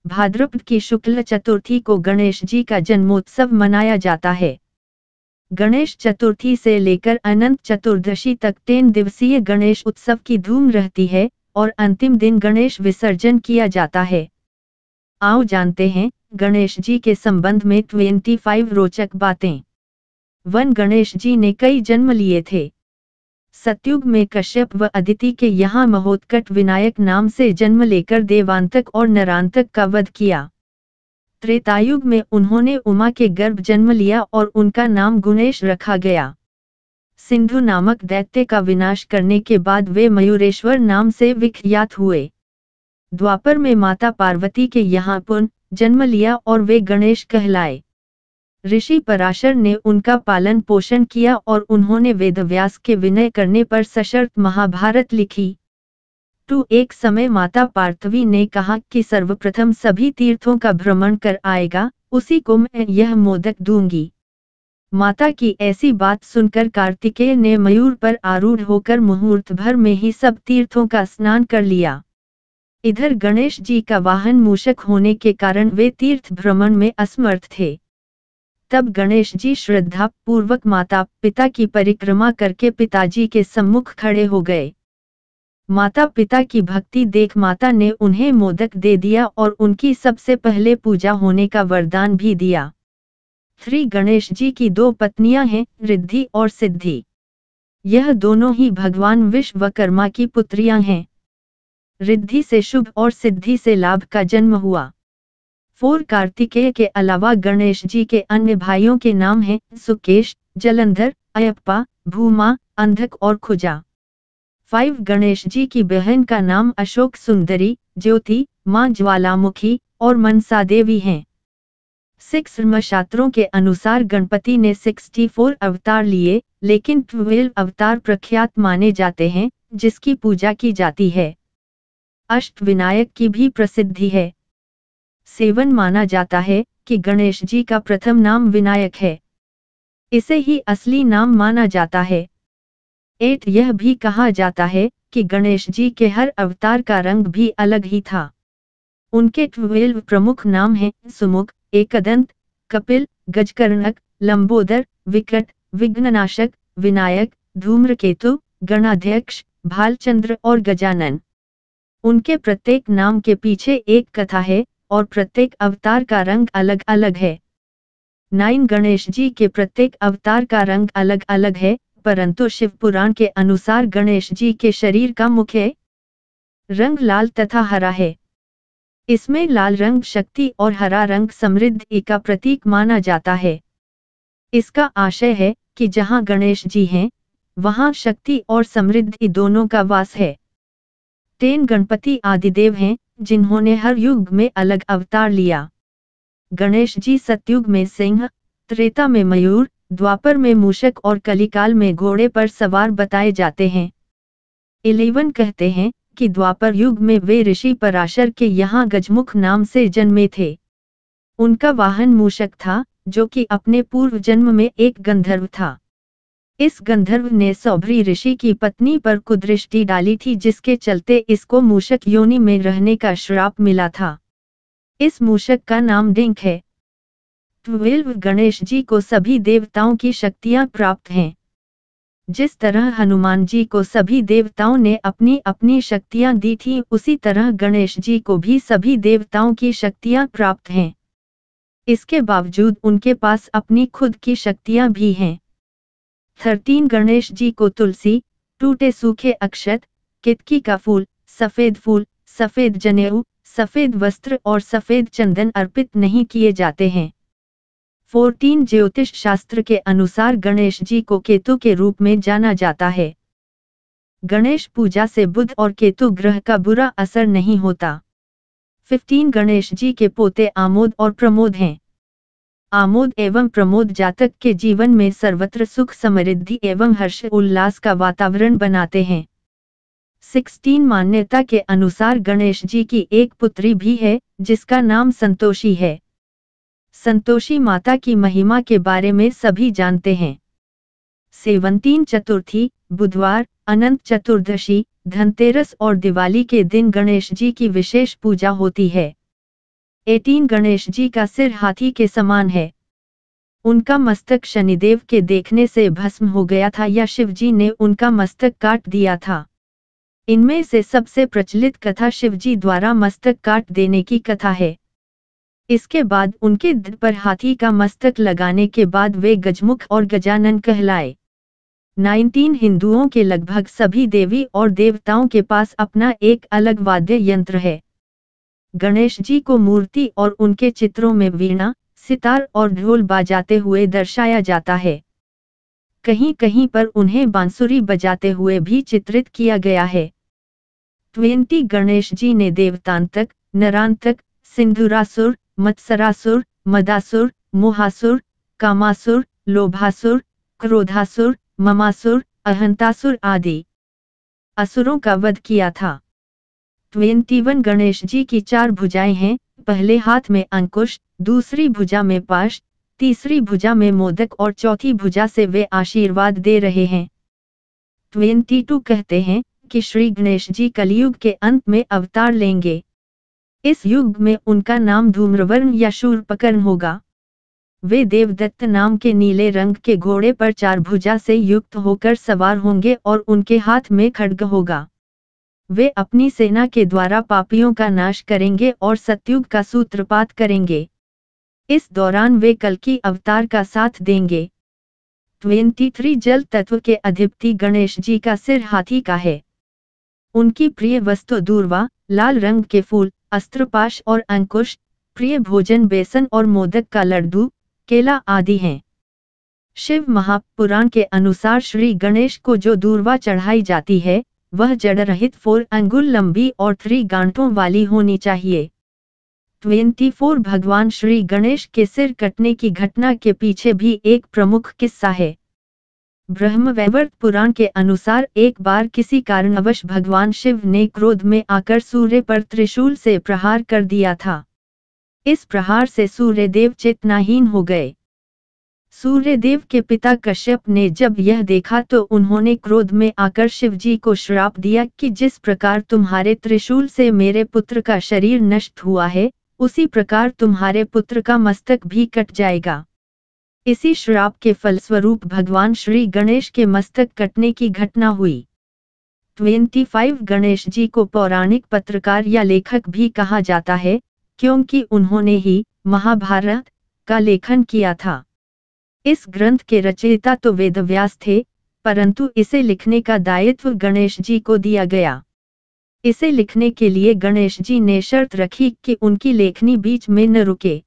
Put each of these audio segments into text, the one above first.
भाद्रपद की शुक्ल चतुर्थी को गणेश जी का जन्मोत्सव मनाया जाता है। गणेश चतुर्थी से लेकर अनंत चतुर्दशी तक 3 दिवसीय गणेश उत्सव की धूम रहती है और अंतिम दिन गणेश विसर्जन किया जाता है। आओ जानते हैं गणेश जी के संबंध में 25 रोचक बातें। 1 गणेश जी ने कई जन्म लिए थे। सतयुग में कश्यप व अदिति के यहाँ महोत्कट विनायक नाम से जन्म लेकर देवांतक और नरांतक का वध किया। त्रेतायुग में उन्होंने उमा के गर्भ जन्म लिया और उनका नाम गुणेश रखा गया। सिंधु नामक दैत्य का विनाश करने के बाद वे मयूरेश्वर नाम से विख्यात हुए। द्वापर में माता पार्वती के यहाँ पुन जन्म लिया और वे गणेश कहलाए। ऋषि पराशर ने उनका पालन पोषण किया और उन्होंने वेदव्यास के विनय करने पर सशर्त महाभारत लिखी। एक समय माता पार्थवी ने कहा कि सर्वप्रथम सभी तीर्थों का भ्रमण कर आएगा, उसी को मैं यह मोदक दूंगी। माता की ऐसी बात सुनकर कार्तिकेय ने मयूर पर आरूढ़ होकर मुहूर्त भर में ही सब तीर्थों का स्नान कर लिया। इधर गणेश जी का वाहन मूषक होने के कारण वे तीर्थ भ्रमण में असमर्थ थे। तब गणेश जी श्रद्धा पूर्वक माता पिता की परिक्रमा करके पिताजी के सम्मुख खड़े हो गए। माता पिता की भक्ति देख माता ने उन्हें मोदक दे दिया और उनकी सबसे पहले पूजा होने का वरदान भी दिया। 3 गणेश जी की 2 पत्नियां हैं, रिद्धि और सिद्धि। यह दोनों ही भगवान विश्वकर्मा की पुत्रियां हैं। रिद्धि से शुभ और सिद्धि से लाभ का जन्म हुआ। 4 कार्तिकेय के अलावा गणेश जी के अन्य भाइयों के नाम हैं सुकेश, जलंधर, अयप्पा, भूमा, अंधक और खुजा। 5 गणेश जी की बहन का नाम अशोक सुंदरी, ज्योति, मां ज्वालामुखी और मनसा देवी हैं। 6 धर्मशास्त्रों के अनुसार गणपति ने 64 अवतार लिए, लेकिन 12 अवतार प्रख्यात माने जाते हैं जिसकी पूजा की जाती है। अष्टविनायक की भी प्रसिद्धि है। 7 माना जाता है कि गणेश जी का प्रथम नाम विनायक है। इसे ही असली नाम माना जाता है। 8 यह भी कहा जाता है कि गणेश जी के हर अवतार का रंग भी अलग ही था। उनके 12 प्रमुख नाम हैं सुमुख, एकदंत, कपिल, गजकर्णक, लंबोदर, विकट, विघ्ननाशक, विनायक, धूम्रकेतु, गणाध्यक्ष, भालचंद्र और गजानन। उनके प्रत्येक नाम के पीछे एक कथा है और प्रत्येक अवतार का रंग अलग अलग है। 9 गणेश जी के प्रत्येक अवतार का रंग अलग अलग है, परंतु शिव पुराण के अनुसार गणेश जी के शरीर का मुख्य रंग लाल तथा हरा है। इसमें लाल रंग शक्ति और हरा रंग समृद्धि का प्रतीक माना जाता है। इसका आशय है कि जहां गणेश जी हैं, वहां शक्ति और समृद्धि दोनों का वास है। 10 गणपति आदिदेव हैं, जिन्होंने हर युग में अलग अवतार लिया। गणेश जी सतयुग में सिंह, त्रेता में मयूर, द्वापर में मूषक और कलिकाल में घोड़े पर सवार बताए जाते हैं। 11 कहते हैं कि द्वापर युग में वे ऋषि पराशर के यहाँ गजमुख नाम से जन्मे थे। उनका वाहन मूषक था, जो कि अपने पूर्व जन्म में एक गंधर्व था। इस गंधर्व ने सौभरी ऋषि की पत्नी पर कुदृष्टि डाली थी, जिसके चलते इसको मूषक योनि में रहने का श्राप मिला था। इस मूषक का नाम डिंक है। 12 गणेश जी को सभी देवताओं की शक्तियां प्राप्त हैं। जिस तरह हनुमान जी को सभी देवताओं ने अपनी अपनी शक्तियां दी थी, उसी तरह गणेश जी को भी सभी देवताओं की शक्तियां प्राप्त हैं। इसके बावजूद उनके पास अपनी खुद की शक्तियां भी हैं। 13 गणेश जी को तुलसी, टूटे सूखे अक्षत, केतकी का फूल, सफेद जनेऊ, सफेद वस्त्र और सफेद चंदन अर्पित नहीं किए जाते हैं। 14 ज्योतिष शास्त्र के अनुसार गणेश जी को केतु के रूप में जाना जाता है। गणेश पूजा से बुध और केतु ग्रह का बुरा असर नहीं होता। 15 गणेश जी के पोते आमोद और प्रमोद हैं। आमोद एवं प्रमोद जातक के जीवन में सर्वत्र सुख समृद्धि एवं हर्ष उल्लास का वातावरण बनाते हैं। 16 मान्यता के अनुसार गणेश जी की एक पुत्री भी है, जिसका नाम संतोषी है। संतोषी माता की महिमा के बारे में सभी जानते हैं। 17 चतुर्थी, बुधवार, अनंत चतुर्दशी, धनतेरस और दिवाली के दिन गणेश जी की विशेष पूजा होती है। 18 गणेश जी का सिर हाथी के समान है। उनका मस्तक शनिदेव के देखने से भस्म हो गया था या शिवजी ने उनका मस्तक काट दिया था। इनमें से सबसे प्रचलित कथा शिवजी द्वारा मस्तक काट देने की कथा है। इसके बाद उनके दिल पर हाथी का मस्तक लगाने के बाद वे गजमुख और गजानन कहलाए। 19 हिंदुओं के लगभग सभी देवी और देवताओं के पास अपना एक अलग वाद्य यंत्र है। गणेश जी को मूर्ति और उनके चित्रों में वीणा, सितार और ढोल बजाते हुए दर्शाया जाता है। कहीं कहीं पर उन्हें बांसुरी बजाते हुए भी चित्रित किया गया है। 20 गणेश जी ने देवतांतक, नरांतक, सिंधुरासुर, मत्सरासुर, मदासुर, मोहासुर, कामासुर, लोभासुर, क्रोधासुर, ममासुर, अहंतासुर आदि असुरों का वध किया था। 21 गणेश जी की 4 भुजाएं हैं। पहले हाथ में अंकुश, दूसरी भुजा में पाश, तीसरी भुजा में मोदक और चौथी भुजा से वे आशीर्वाद दे रहे हैं। 22 कहते हैं कि श्री गणेश जी कलयुग के अंत में अवतार लेंगे। इस युग में उनका नाम धूम्रवर्ण या शूर्पकर्ण होगा। वे देवदत्त नाम के नीले रंग के घोड़े पर 4 भुजा से युक्त होकर सवार होंगे और उनके हाथ में खड्ग होगा। वे अपनी सेना के द्वारा पापियों का नाश करेंगे और सतयुग का सूत्रपात करेंगे। इस दौरान वे कल्कि अवतार का साथ देंगे। 23 जल तत्व के अधिपति गणेश जी का सिर हाथी का है। उनकी प्रिय वस्तु दूर्वा, लाल रंग के फूल, अस्त्रपाश और अंकुश, प्रिय भोजन बेसन और मोदक का लड्डू, केला आदि हैं। शिव महापुराण के अनुसार श्री गणेश को जो दूर्वा चढ़ाई जाती है, वह जड़ रहित 4 अंगुल लंबी और 3 गांठों वाली होनी चाहिए। 24 भगवान श्री गणेश के सिर कटने की घटना के पीछे भी एक प्रमुख किस्सा है। ब्रह्मवैवर्त पुराण के अनुसार एक बार किसी कारणवश भगवान शिव ने क्रोध में आकर सूर्य पर त्रिशूल से प्रहार कर दिया था। इस प्रहार से सूर्यदेव चेतनाहीन हो गए। सूर्यदेव के पिता कश्यप ने जब यह देखा तो उन्होंने क्रोध में आकर शिवजी को श्राप दिया कि जिस प्रकार तुम्हारे त्रिशूल से मेरे पुत्र का शरीर नष्ट हुआ है, उसी प्रकार तुम्हारे पुत्र का मस्तक भी कट जाएगा। इसी श्राप के फलस्वरूप भगवान श्री गणेश के मस्तक कटने की घटना हुई। 25 गणेश जी को पौराणिक पत्रकार या लेखक भी कहा जाता है, क्योंकि उन्होंने ही महाभारत का लेखन किया था। इस ग्रंथ के रचयिता तो वेदव्यास थे, परंतु इसे लिखने का दायित्व गणेश जी को दिया गया। इसे लिखने के लिए गणेश जी ने शर्त रखी कि उनकी लेखनी बीच में न रुके।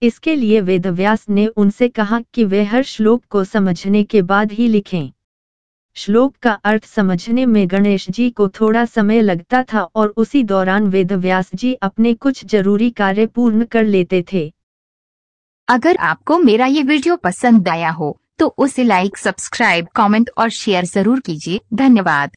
इसके लिए वेदव्यास ने उनसे कहा कि वे हर श्लोक को समझने के बाद ही लिखें। श्लोक का अर्थ समझने में गणेश जी को थोड़ा समय लगता था और उसी दौरान वेदव्यास जी अपने कुछ जरूरी कार्य पूर्ण कर लेते थे। अगर आपको मेरा ये वीडियो पसंद आया हो तो उसे लाइक, सब्सक्राइब, कमेंट और शेयर जरूर कीजिए। धन्यवाद।